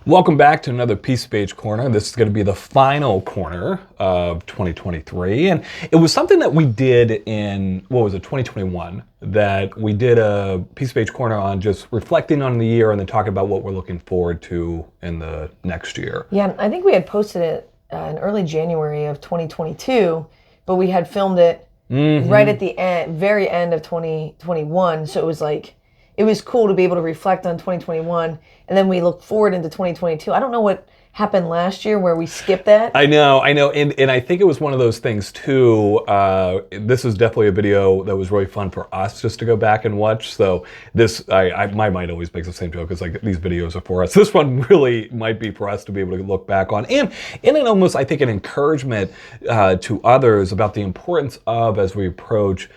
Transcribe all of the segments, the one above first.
Welcome back to another PCBH Corner. This is going to be the final corner of 2023. And it was something that we did in, 2021, that we did a PCBH Corner on just reflecting on the year and then talking about what we're looking forward to in the next year. Yeah, I think we had posted it in early January of 2022, but we had filmed it right at the very end of 2021. So it was like, it was cool to be able to reflect on 2021, and then we look forward into 2022. I don't know what happened last year where we skipped that. I know, and I think it was one of those things too. This is definitely a video that was really fun for us just to go back and watch. So this, my mind always makes the same joke. It's like these videos are for us. This one really might be for us to be able to look back on, and an almost, I think, an encouragement to others about the importance of, as we approach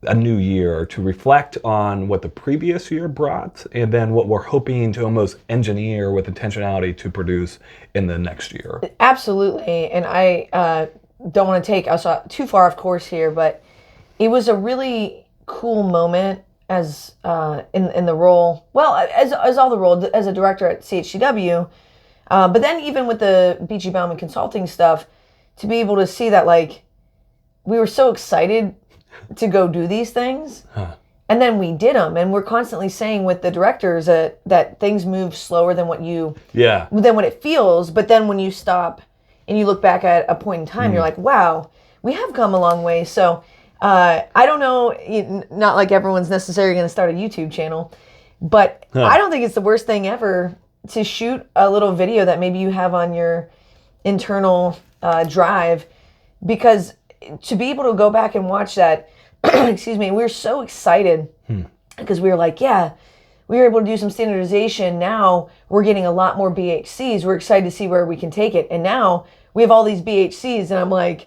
a new year, to reflect on what the previous year brought and then what we're hoping to almost engineer with intentionality to produce in the next year. Absolutely. And I don't want to take us too far off course here, but it was a really cool moment as in the role, well, as all the roles as a director at CHCW, but then even with the Beachy and Bauman consulting stuff, to be able to see that, like, we were so excited to go do these things, and then we did them, and we're constantly saying with the directors that things move slower than what it feels, but then when you stop and you look back at a point in time, you're like, wow, we have come a long way. So I don't know, not like everyone's necessarily going to start a YouTube channel, but I don't think it's the worst thing ever to shoot a little video that maybe you have on your internal drive, because to be able to go back and watch that, excuse me, we were so excited because we were like, yeah, we were able to do some standardization. Now we're getting a lot more BHCs. We're excited to see where we can take it. And now we have all these BHCs, and I'm like,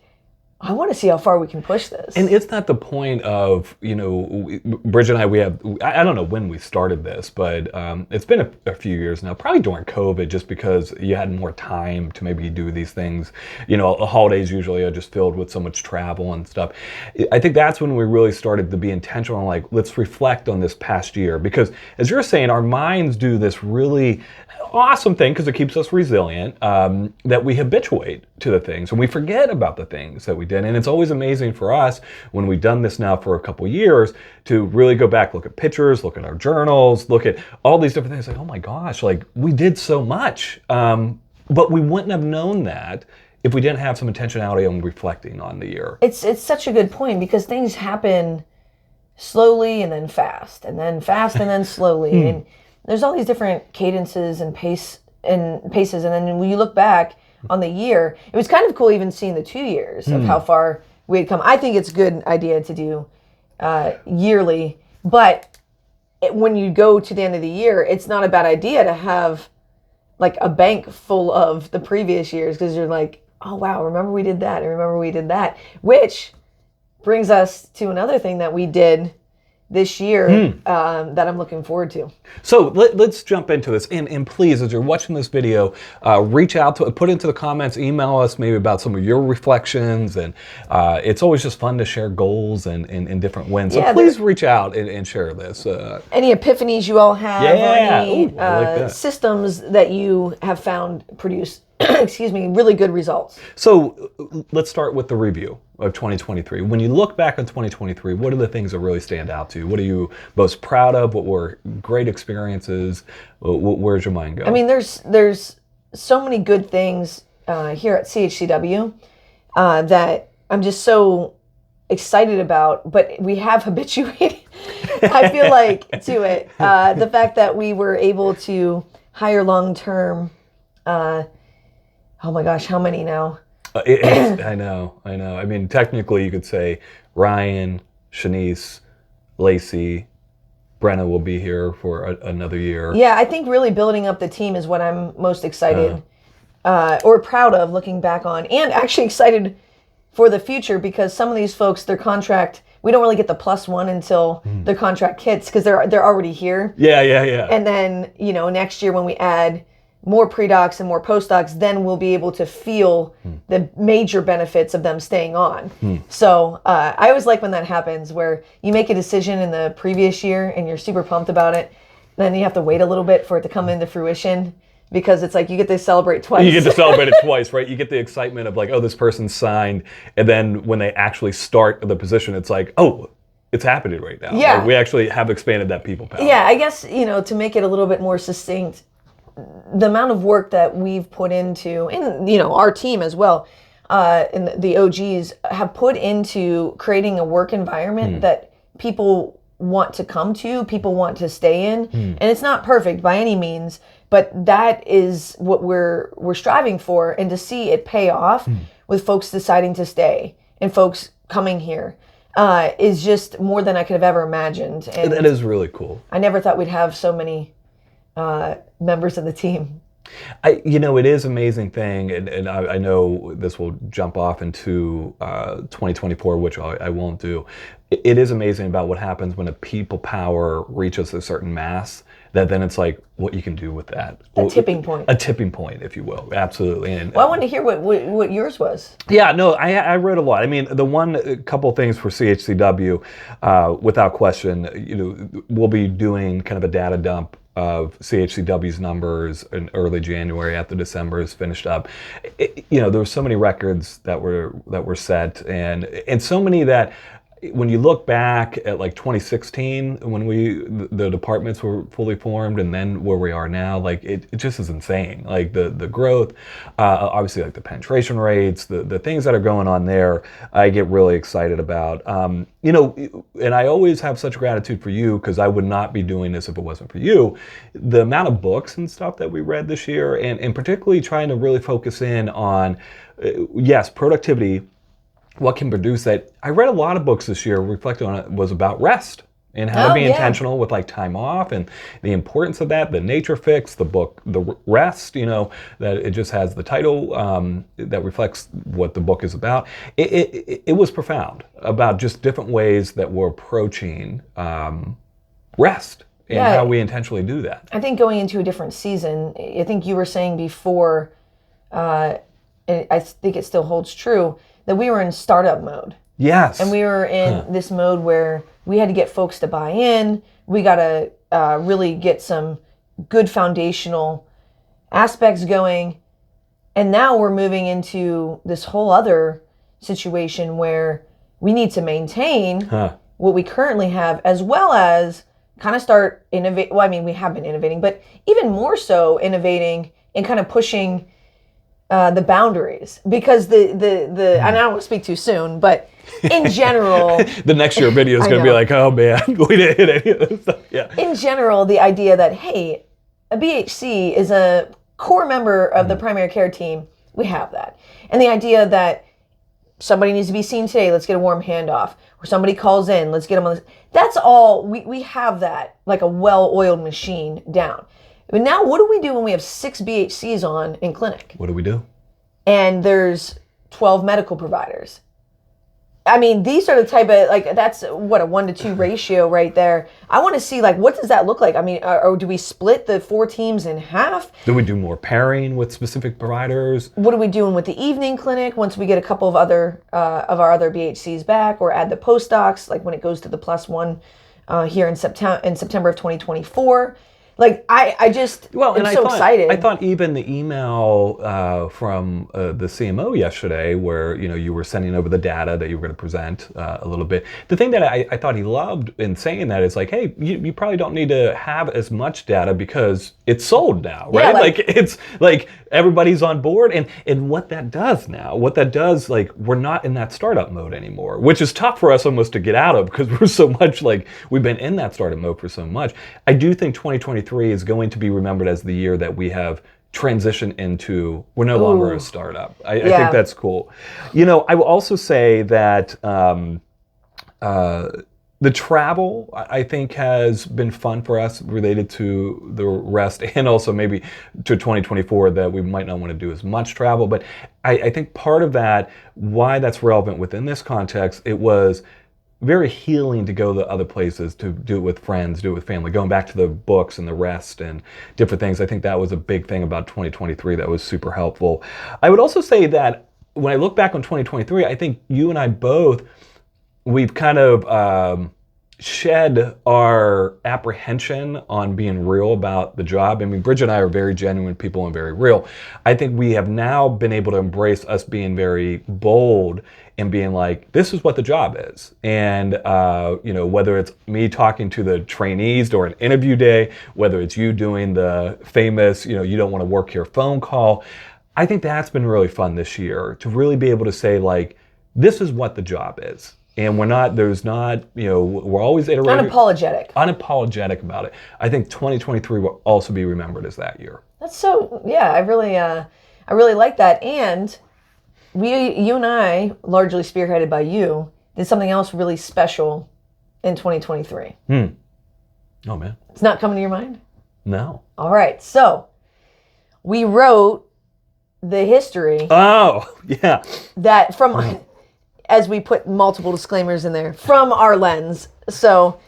I want to see how far we can push this. And it's not the point of, Bridget and I don't know when we started this, but it's been a few years now, probably during COVID, just because you had more time to maybe do these things. The holidays usually are just filled with so much travel and stuff. I think that's when we really started to be intentional, like, let's reflect on this past year. Because as you're saying, our minds do this really awesome thing, because it keeps us resilient, that we habituate to the things and we forget about the things that we did. And it's always amazing for us when we've done this now for a couple years to really go back, look at pictures, look at our journals, look at all these different things, like, oh my gosh, like, we did so much. But we wouldn't have known that if we didn't have some intentionality on reflecting on the year. It's such a good point, because things happen slowly and then fast, and then fast and then slowly. And there's all these different cadences and paces, and then when you look back on the year, it was kind of cool even seeing the 2 years of how far we had come. I think it's a good idea to do yearly, but when you go to the end of the year, it's not a bad idea to have like a bank full of the previous years, because you're like, oh wow, remember we did that, and remember we did that, which brings us to another thing that we did this year that I'm looking forward to. So let's jump into this. And please, as you're watching this video, reach out to, put into the comments, email us maybe about some of your reflections. And it's always just fun to share goals and different wins. So please reach out and share this. Any epiphanies you all have, or any systems that you have found produce excuse me, really good results. So let's start with the review of 2023. When you look back on 2023, what are the things that really stand out to you? What are you most proud of? What were great experiences? Where's your mind go? I mean, there's so many good things here at CHCW that I'm just so excited about, but we have habituated, I feel like, to it. The fact that we were able to hire long-term, oh my gosh, how many now? I know. I mean, technically you could say Ryan, Shanice, Lacey, Brenna will be here for another year. Yeah, I think really building up the team is what I'm most excited or proud of looking back on, and actually excited for the future, because some of these folks, their contract, we don't really get the +1 until their contract hits, because they're already here. Yeah. And then, next year when we add more pre-docs and more post-docs, then we'll be able to feel the major benefits of them staying on. So I always like when that happens, where you make a decision in the previous year and you're super pumped about it, then you have to wait a little bit for it to come into fruition. because it's like you get to celebrate twice. You get to celebrate it twice, right? You get the excitement of like, oh, this person signed, and then when they actually start the position, it's like, oh, it's happening right now. Yeah. Like, we actually have expanded that people power. Yeah, I guess, to make it a little bit more succinct, the amount of work that we've put into, and our team as well, and the OGs have put into creating a work environment that people want to come to, people want to stay in, and it's not perfect by any means, but that is what we're striving for, and to see it pay off with folks deciding to stay and folks coming here is just more than I could have ever imagined. And that is really cool. I never thought we'd have so many members of the team. It is an amazing thing, and I know this will jump off into 2024, which I won't do. It is amazing about what happens when a people power reaches a certain mass, that then it's like what you can do with that. A tipping point. A tipping point, if you will. Absolutely. And, well, I wanted to hear what yours was. Yeah, no, I read a lot. I mean, a couple things for CHCW, without question, we'll be doing kind of a data dump of CHCW's numbers in early January after December is finished up. There were so many records that were set, and so many that when you look back at like 2016, when the departments were fully formed, and then where we are now, like it just is insane. Like the growth, obviously, like the penetration rates, the things that are going on there, I get really excited about. And I always have such gratitude for you, because I would not be doing this if it wasn't for you. The amount of books and stuff that we read this year, and particularly trying to really focus in on, yes, productivity. What can produce that? I read a lot of books this year, reflecting on it, was about rest and how to be intentional with like time off and the importance of that. The Nature Fix, the book, The Rest, that it just has the title that reflects what the book is about. It was profound about just different ways that we're approaching rest and how we intentionally do that. I think going into a different season, I think you were saying before, and I think it still holds true, that we were in startup mode. Yes. And we were in this mode where we had to get folks to buy in. We got to really get some good foundational aspects going. And now we're moving into this whole other situation where we need to maintain what we currently have, as well as kind of start innovating. Well, I mean, we have been innovating, but even more so innovating and kind of pushing the boundaries, because the and I don't want to speak too soon, but in general, the next year video is going to be like, oh man, we didn't hit any of this stuff. Yeah. In general, the idea that, hey, a BHC is a core member of the primary care team, we have that, and the idea that somebody needs to be seen today, let's get a warm handoff, or somebody calls in, let's get them on this. That's all we have, that like a well-oiled machine down. But now, what do we do when we have 6 BHCs on in clinic? What do we do? And there's 12 medical providers. I mean, these are the type of, like, that's what, a 1-to-2 ratio right there. I want to see, like, what does that look like? I mean, or do we split the 4 teams in half? Do we do more pairing with specific providers? What are we doing with the evening clinic once we get a couple of other of our other BHCs back, or add the postdocs, like when it goes to the +1 here in September of 2024? Like, I just, I'm so excited. I thought even the email from the CMO yesterday, where, you were sending over the data that you were going to present a little bit. The thing that I thought he loved in saying that is like, hey, you probably don't need to have as much data because it's sold now, right? Yeah, like it's like everybody's on board. And what that does, like, we're not in that startup mode anymore, which is tough for us almost to get out of, because we're so much like, we've been in that startup mode for so much. I do think 2023 is going to be remembered as the year that we have transitioned into, we're no longer a startup. I think that's cool. I will also say that the travel, I think, has been fun for us related to the rest, and also maybe to 2024, that we might not want to do as much travel. But I think part of that, why that's relevant within this context, it was very healing to go to other places, to do it with friends, do it with family, going back to the books and the rest and different things. I think that was a big thing about 2023 that was super helpful. I would also say that when I look back on 2023, I think you and I both, we've kind of shed our apprehension on being real about the job. I mean, Bridget and I are very genuine people and very real. I think we have now been able to embrace us being very bold and being like, this is what the job is. And, whether it's me talking to the trainees during interview day, whether it's you doing the famous, you don't want to work here phone call, I think that's been really fun this year to really be able to say, like, this is what the job is. And we're always iterating. Unapologetic about it. I think 2023 will also be remembered as that year. That's so, yeah, I really like that. And you and I, largely spearheaded by you, did something else really special in 2023. Oh, man. It's not coming to your mind? No. All right. So we wrote the history. Oh, yeah. That from... as we put multiple disclaimers in there, from our lens. So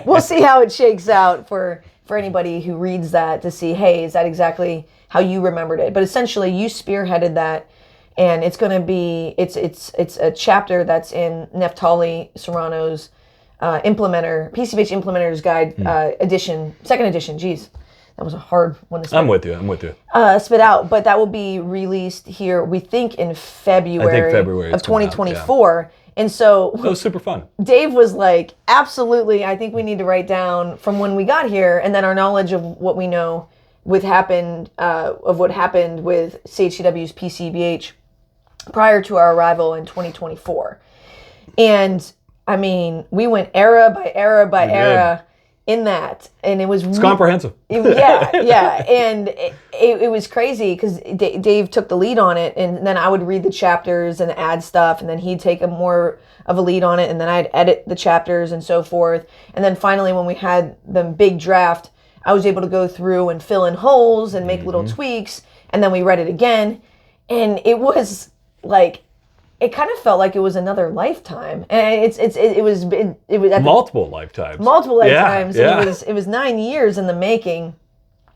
we'll see how it shakes out for anybody who reads that to see, hey, is that exactly how you remembered it? But essentially, you spearheaded that, and it's going to be, it's a chapter that's in Neftali Serrano's PCBH Implementer's Guide edition, second edition. Geez. That was a hard one to spit. I'm with you. Spit out, but that will be released here, we think, in February of 2024. Out, yeah. And so that was super fun. Dave was like, absolutely, I think we need to write down from when we got here, and then our knowledge of what we know what happened with CHCW's PCBH prior to our arrival in 2024. And I mean, we went era by era by era in that, and it's comprehensive. Yeah, and it was crazy because Dave took the lead on it, and then I would read the chapters and add stuff, and then he'd take a more of a lead on it, and then I'd edit the chapters and so forth. And then finally, when we had the big draft, I was able to go through and fill in holes and make little tweaks, and then we read it again, and it was like, it kind of felt like it was another lifetime, and it was multiple lifetimes. Yeah. And it was 9 years in the making,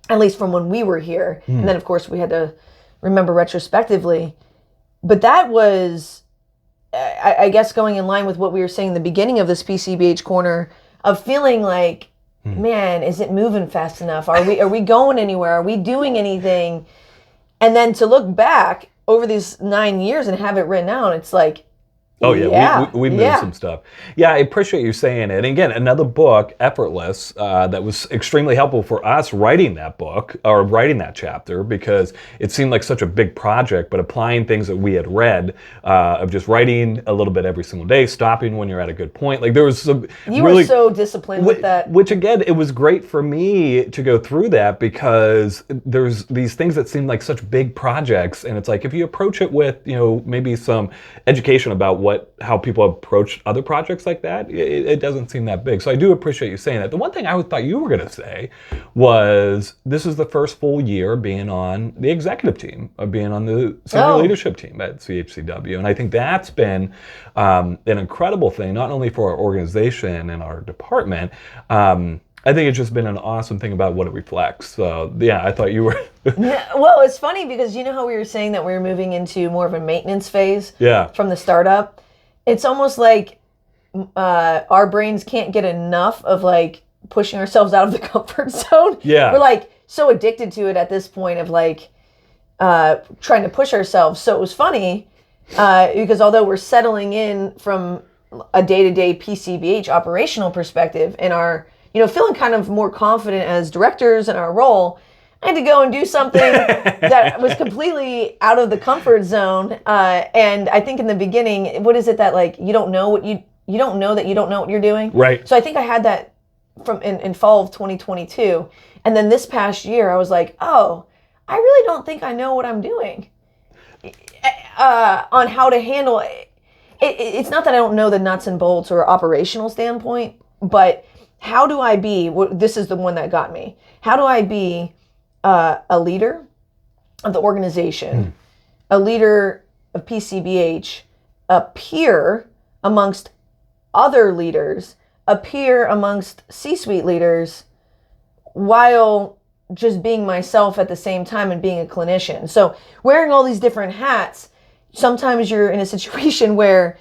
at least from when we were here, and then of course we had to remember retrospectively. But that was, I guess, going in line with what we were saying in the beginning of this PCBH corner, of feeling like, man, is it moving fast enough? Are we going anywhere? Are we doing anything? And then to look back over these 9 years and have it written out, it's like, we moved some stuff. Yeah, I appreciate you saying it. And again, another book, Effortless, that was extremely helpful for us writing that book, or writing that chapter, because it seemed like such a big project, but applying things that we had read, of just writing a little bit every single day, stopping when you're at a good point. Like, there was some You were so disciplined with that. Which, again, it was great for me to go through that, because there's these things that seem like such big projects, and it's like, if you approach it with, maybe some education about how people approach other projects like that, it doesn't seem that big. So I do appreciate you saying that. The one thing I thought you were going to say was, this is the first full year being on the executive team, of being on the senior leadership team at CHCW. And I think that's been an incredible thing, not only for our organization and our department. I think it's just been an awesome thing about what it reflects. So yeah, I thought you were... Well, it's funny because you know how we were saying that we were moving into more of a maintenance phase from the startup? It's almost like our brains can't get enough of like pushing ourselves out of the comfort zone. Yeah. We're like so addicted to it at this point of like trying to push ourselves. So it was funny because although we're settling in from a day-to-day PCBH operational perspective and our, feeling kind of more confident as directors in our role, I had to go and do something that was completely out of the comfort zone. And I think in the beginning, what is it that like you don't know that you don't know what you're doing? Right. So I think I had that from in fall of 2022. And then this past year, I was like, oh, I really don't think I know what I'm doing on how to handle it. It's not that I don't know the nuts and bolts or operational standpoint, but how do I be, this is the one that got me. How do I be a leader of the organization, a leader of PCBH, a peer amongst other leaders, a peer amongst C-suite leaders, while just being myself at the same time and being a clinician. So wearing all these different hats, sometimes you're in a situation where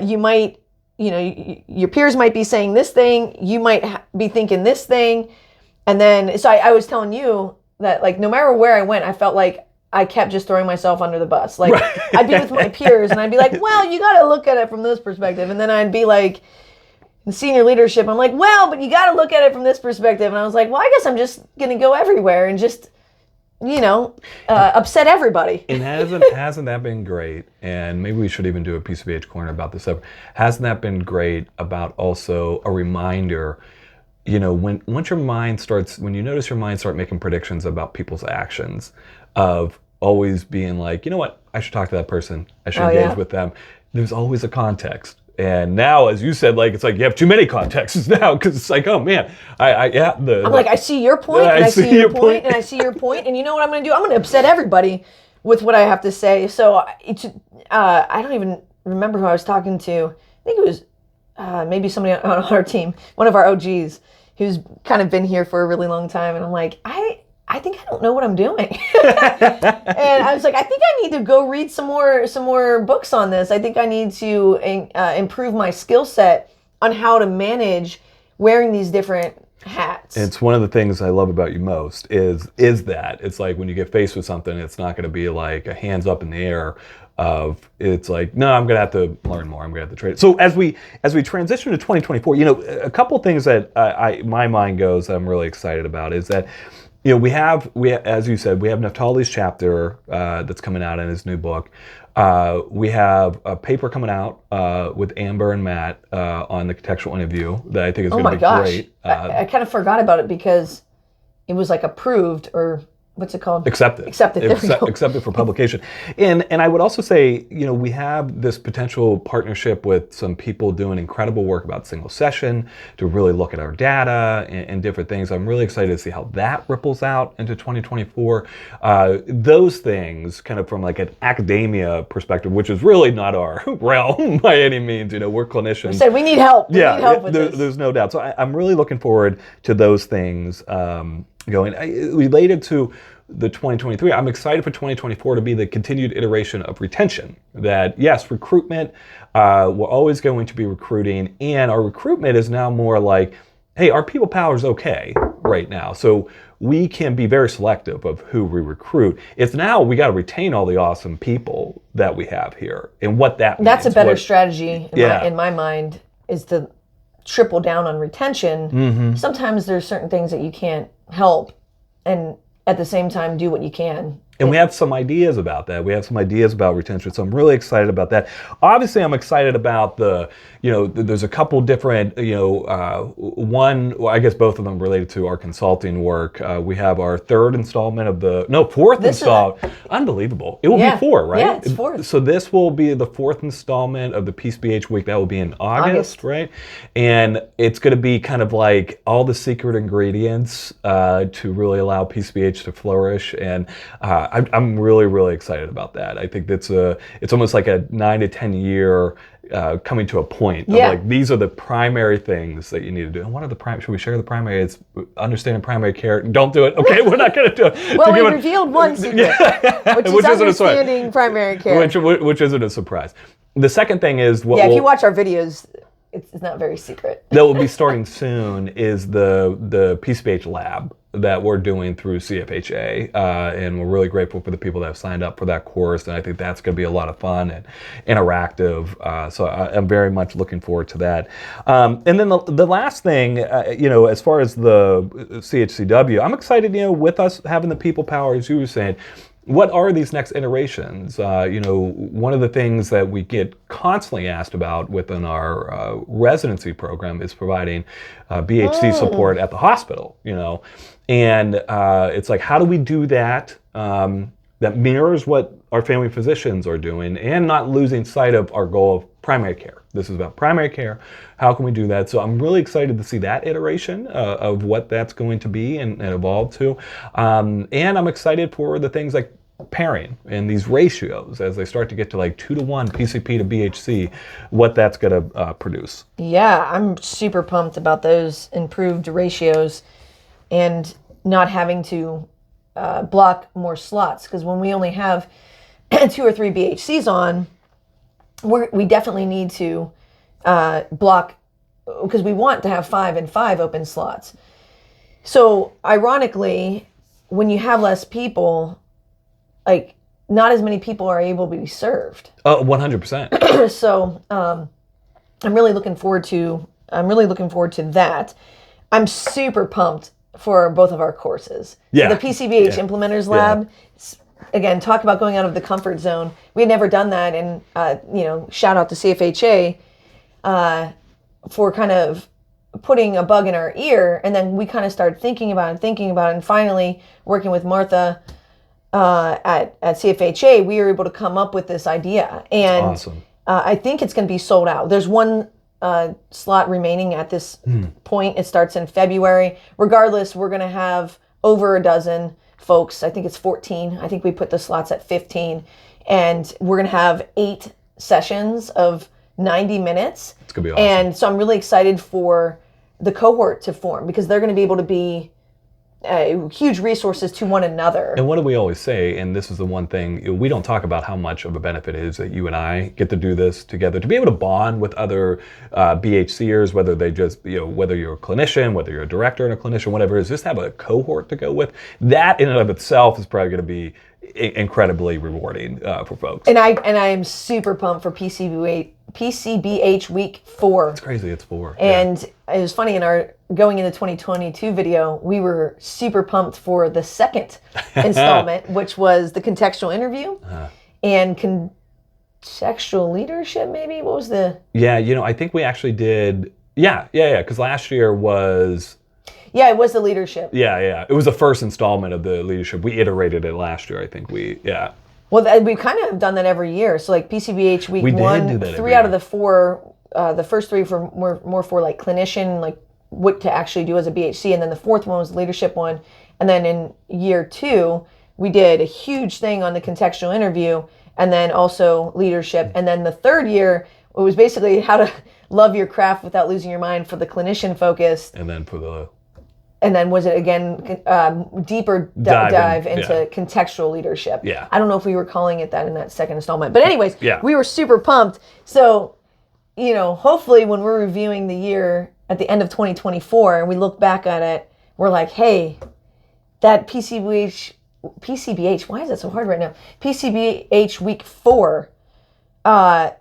you might your peers might be saying this thing, you might be thinking this thing. And then, so I was telling you that, like, no matter where I went, I felt like I kept just throwing myself under the bus. Like, I'd be with my peers and I'd be like, well, you got to look at it from this perspective. And then I'd be like, in senior leadership, I'm like, well, but you got to look at it from this perspective. And I was like, well, I guess I'm just going to go everywhere and just, upset everybody. And hasn't that been great? And maybe we should even do a PCBH Corner about this. Hasn't that been great about also a reminder, when you notice your mind start making predictions about people's actions, of always being like, you know what, I should talk to that person, I should engage with them. There's always a context. And now, as you said, like, it's like you have too many contexts now, because it's like, oh man, I'm like, I see your point, and I see your point, and I see your point, and you know what I'm going to do? I'm going to upset everybody with what I have to say. So I don't even remember who I was talking to. I think it was maybe somebody on our team, one of our OGs, who's kind of been here for a really long time, and I'm like, I think I don't know what I'm doing. And I was like, I think I need to go read some more books on this. I think I need to improve my skill set on how to manage wearing these different hats. It's one of the things I love about you most is that it's like when you get faced with something, it's not going to be like a hands up in the air of, it's like, no, I'm going to have to learn more. I'm going to have to trade. So as we transition to 2024, a couple things that my mind goes that I'm really excited about is that, we have, as you said, we have Naftali's chapter that's coming out in his new book. We have a paper coming out with Amber and Matt on the contextual interview that I think is going to be great. I kind of forgot about it because it was like approved, or what's it called? Accepted. Accepted for publication. And I would also say, we have this potential partnership with some people doing incredible work about single session to really look at our data and different things. I'm really excited to see how that ripples out into 2024. Those things kind of from like an academia perspective, which is really not our realm by any means. We're clinicians. We said we need help. We need help with this. There's no doubt. So I'm really looking forward to those things going. Related to the 2023, I'm excited for 2024 to be the continued iteration of retention. That yes, recruitment, we're always going to be recruiting, and our recruitment is now more like, hey, our people power is okay right now. So we can be very selective of who we recruit. It's now we got to retain all the awesome people that we have here, and what that means. That's a better strategy in my mind, is to triple down on retention. Mm-hmm. Sometimes there's certain things that you can't help, and at the same time do what you can. And we have some ideas about that. We have some ideas about retention. So I'm really excited about that. Obviously, I'm excited about there's a couple different, one, well, I guess both of them related to our consulting work. We have our fourth installment. Unbelievable. It will be 4, right? Yeah, it's 4. So this will be the 4th installment of the PCBH week. That will be in August, right? And it's going to be kind of like all the secret ingredients to really allow PCBH to flourish. And I'm really, really excited about that. I think it's almost like a 9 to 10 year coming to a point of like, these are the primary things that you need to do. And what are the primary? Should we share the primary? It's understanding primary care. Don't do it. Okay, we're not going to do it. Well, we revealed one secret, which is understanding primary care, which isn't a surprise. The second thing is if you watch our videos, it's not very secret. That will be starting soon is the PCBH lab that we're doing through CFHA, and we're really grateful for the people that have signed up for that course, and I think that's going to be a lot of fun and interactive, so I'm very much looking forward to that. And then the last thing, as far as the CHCW, I'm excited, with us having the people power, as you were saying, what are these next iterations? One of the things that we get constantly asked about within our residency program is providing BHC support at the hospital, and it's like, how do we do that that mirrors what our family physicians are doing and not losing sight of our goal of primary care? This is about primary care. How can we do that? So I'm really excited to see that iteration of what that's going to be and evolve to. And I'm excited for the things like pairing and these ratios as they start to get to like 2-to-1 PCP to BHC, what that's going to produce. Yeah, I'm super pumped about those improved ratios and not having to block more slots, because when we only have 2 or 3 BHCs on, we definitely need to block, because we want to have 5 and 5 open slots. So ironically, when you have less people, like not as many people are able to be served. Oh, 100%. So I'm really looking forward to that. I'm super pumped for both of our courses. Yeah. So the PCBH Implementers Lab, again, talk about going out of the comfort zone. We had never done that, and shout out to CFHA for kind of putting a bug in our ear, and then we kind of started thinking about it, and finally working with Martha at CFHA, we were able to come up with this idea, and awesome. I think it's going to be sold out. There's one slot remaining at this point. It starts in February. Regardless, we're going to have over a dozen folks. I think it's 14. I think we put the slots at 15, and we're going to have 8 sessions of 90 minutes. It's going to be awesome. And so I'm really excited for the cohort to form, because they're going to be able to be huge resources to one another. And what do we always say, and this is the one thing, we don't talk about how much of a benefit it is that you and I get to do this together, to be able to bond with other BHCers, whether they just, whether you're a clinician, whether you're a director and a clinician, whatever it is, just have a cohort to go with. That in and of itself is probably going to be incredibly rewarding for folks. And I am super pumped for PCBH week 4. It's crazy, it's 4. And it was funny, in our going into 2022 video, we were super pumped for the second installment, which was the contextual interview and contextual leadership, maybe? What was the... Yeah, I think we actually did... Yeah, because last year was... Yeah, it was the leadership. Yeah. It was the first installment of the leadership. We iterated it last year, I think Well, we kind of have done that every year. So like PCBH week 1, 3 out of the 4, the first 3 were more for like clinician, like what to actually do as a BHC. And then the 4th one was the leadership one. And then in year 2, we did a huge thing on the contextual interview, and then also leadership. And then the 3rd year, it was basically how to love your craft without losing your mind for the clinician focused. And then was it again deeper dive into contextual leadership? Yeah. I don't know if we were calling it that in that second installment, but anyways, yeah. We were super pumped. So, hopefully when we're reviewing the year at the end of 2024 and we look back at it, we're like, hey, that PCBH, why is that so hard right now? PCBH week 4,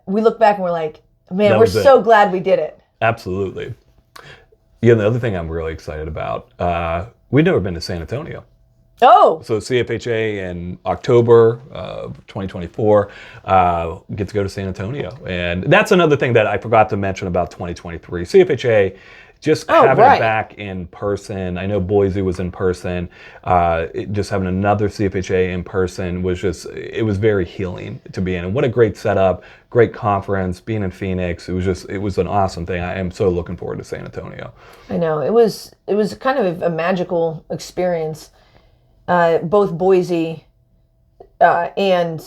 we look back and we're like, man, we're so glad we did it. Absolutely. Yeah, the other thing I'm really excited about, we've never been to San Antonio. Oh! So CFHA in October of 2024 gets to go to San Antonio. And that's another thing that I forgot to mention about 2023. CFHA, just having it back in person. I know Boise was in person. Just having another CFHA in person was it was very healing to be in. And what a great setup, great conference, being in Phoenix. It was an awesome thing. I am so looking forward to San Antonio. I know, it was kind of a magical experience. Both Boise and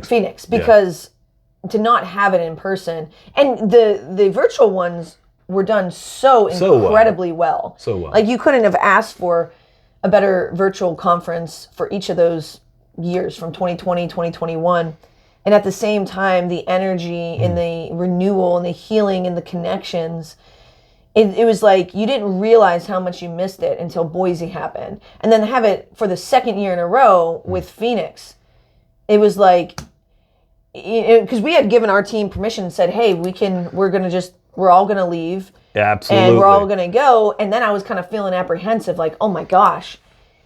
Phoenix, because to not have it in person, and the virtual ones were done so incredibly well. So well. Like you couldn't have asked for a better virtual conference for each of those years from 2020, 2021. And at the same time, the energy and the renewal and the healing and the connections, it was like you didn't realize how much you missed it until Boise happened. And then have it for the second year in a row with Phoenix. It was like, because we had given our team permission and said, hey, we're all going to leave. Absolutely. And we're all going to go. And then I was kind of feeling apprehensive, like, oh my gosh,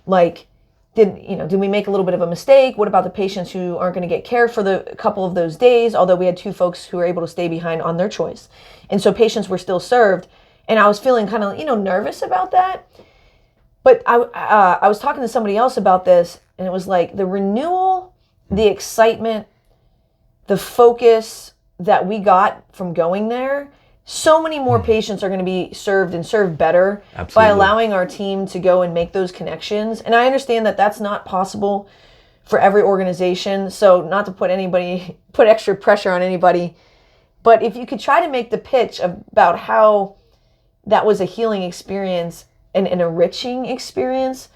like, did we make a little bit of a mistake? What about the patients who aren't going to get cared for the couple of those days? Although we had 2 folks who were able to stay behind on their choice. And so patients were still served. And I was feeling kind of, nervous about that. But I was talking to somebody else about this, and it was like the renewal, the excitement, the focus that we got from going there. So many more patients are going to be served and served better by allowing our team to go and make those connections. And I understand that that's not possible for every organization. So not to put extra pressure on anybody, but if you could try to make the pitch about how that was a healing experience and an enriching experience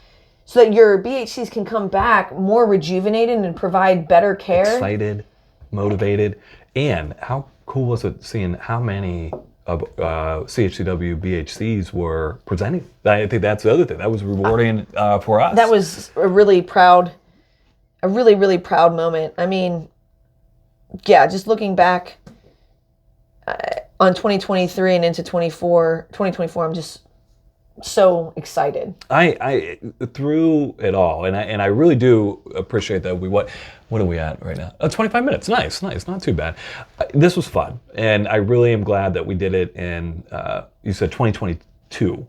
so that your BHCs can come back more rejuvenated and provide better care. Excited, motivated, and how cool was it seeing how many of CHCW BHCs were presenting? I think that's the other thing. That was rewarding for us. That was a really, really proud moment. I mean, yeah, just looking back on 2023 and into 2024, I'm just so excited. I through it all, and I really do appreciate that. What are we at right now? 25 minutes. Nice, not too bad. This was fun, and I really am glad that we did it in. You said 2022.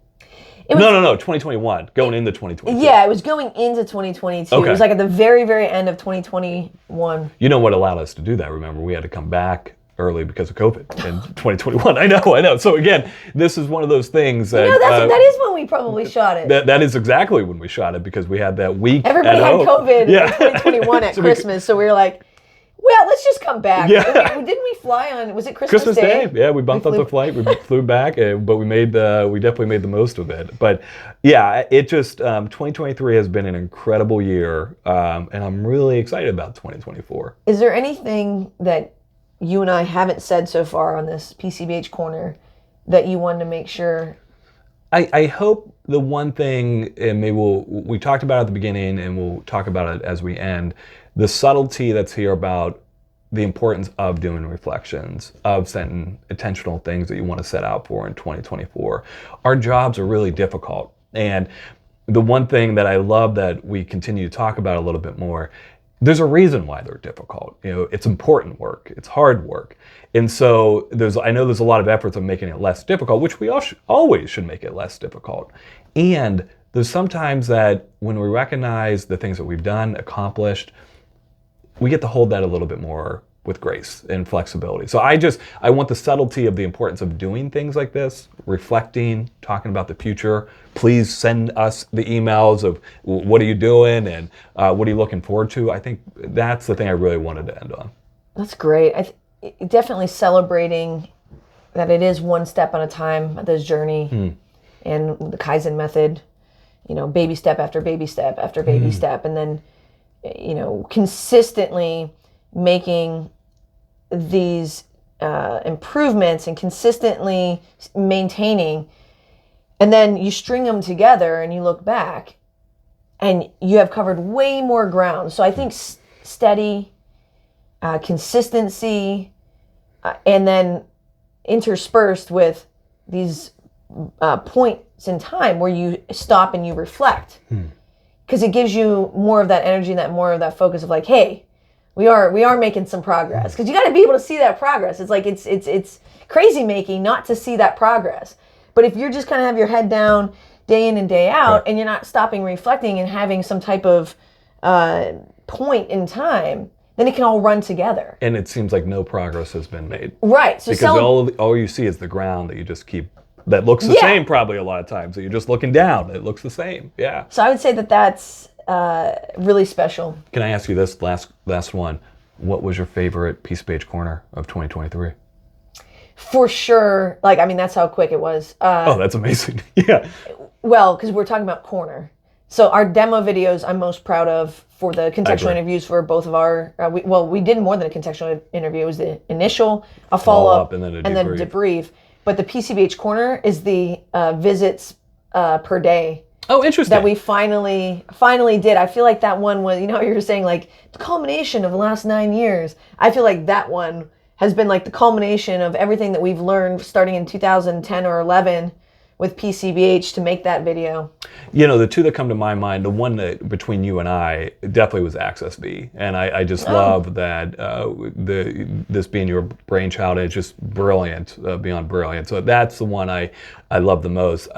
No, 2021. Going into 2022. Yeah, it was going into 2022. Okay. It was like at the very, very end of 2021. You know what allowed us to do that? Remember, we had to come back early because of COVID in 2021. I know. So again, this is one of those things that that is when we probably shot it. That is exactly when we shot it, because we had that week. Everybody had COVID in 2021 at So Christmas, so we were like, well, let's just come back. Yeah. Didn't we fly on? Was it Christmas Day? Yeah, we bumped up the flight. We flew back, but we definitely made the most of it. But yeah, it just 2023 has been an incredible year, and I'm really excited about 2024. Is there anything that you and I haven't said so far on this PCBH Corner that you wanted to make sure? I hope the one thing, and maybe we talked about it at the beginning, and we'll talk about it as we end, the subtlety that's here about the importance of doing reflections, of setting intentional things that you want to set out for in 2024. Our jobs are really difficult. And the one thing that I love that we continue to talk about a little bit more, there's a reason why they're difficult. It's important work, it's hard work. And so I know there's a lot of efforts on making it less difficult, which we always should make it less difficult. And there's sometimes that when we recognize the things that we've done, accomplished, we get to hold that a little bit more with grace and flexibility. So I want the subtlety of the importance of doing things like this, reflecting, talking about the future. Please send us the emails of what are you doing and what are you looking forward to. I think that's the thing I really wanted to end on. That's great. Definitely celebrating that it is one step at a time, this journey, and the Kaizen method, baby step after baby step after baby step, and then consistently making these improvements and consistently maintaining, and then you string them together and you look back and you have covered way more ground. So I think steady consistency, and then interspersed with these points in time where you stop and you reflect. Because it gives you more of that energy and more of that focus of like, hey, we are making some progress. Because you got to be able to see that progress. It's like it's crazy making not to see that progress. But if you're just kind of have your head down day in and day out, and you're not stopping, reflecting, and having some type of point in time, then it can all run together. And it seems like no progress has been made. Right. So because all you see is the ground that you just keep. That looks the same probably a lot of times. So you're just looking down. It looks the same. Yeah. So I would say that's really special. Can I ask you this last one? What was your favorite PCBH Corner of 2023? For sure. That's how quick it was. Oh, that's amazing. Yeah. Well, because we're talking about Corner. So our demo videos I'm most proud of for the contextual interviews for both of our, we did more than a contextual interview. It was the initial, a follow-up, and then a debrief. But the PCBH Corner is the visits per day. Oh, interesting. That we finally did. I feel like that one was, you were saying like the culmination of the last 9 years. I feel like that one has been like the culmination of everything that we've learned starting in 2010 or 11 with PCBH to make that video. The two that come to my mind, the one that between you and I definitely was Access V, and I just love that this being your brainchild is just brilliant, beyond brilliant. So that's the one I love the most.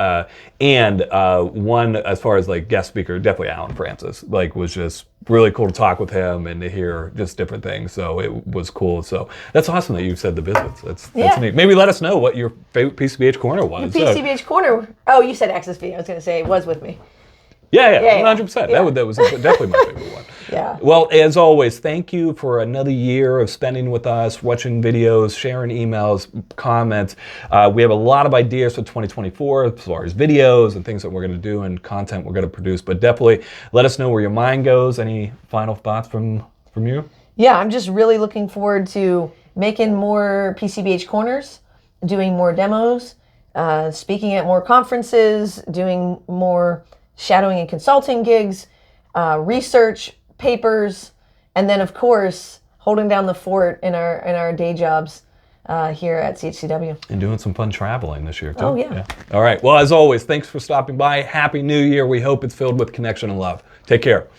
And one as far as like guest speaker, definitely Alan Francis. Was just really cool to talk with him and to hear just different things. So it was cool. So that's awesome that you said the visits. That's neat. Maybe let us know what your favorite PCBH Corner was. The PCBH Corner. Oh, you said Access V. I was going to say it was with me. Yeah, 100%. Yeah. That was definitely my favorite one. Yeah. Well, as always, thank you for another year of spending with us, watching videos, sharing emails, comments. We have a lot of ideas for 2024 as far as videos and things that we're going to do and content we're going to produce. But definitely let us know where your mind goes. Any final thoughts from you? Yeah, I'm just really looking forward to making more PCBH corners, doing more demos, speaking at more conferences, doing more shadowing and consulting gigs, research papers, and then of course holding down the fort in our day jobs here at CHCW. And doing some fun traveling this year too. Oh yeah. All right. Well, as always, thanks for stopping by. Happy New Year. We hope it's filled with connection and love. Take care.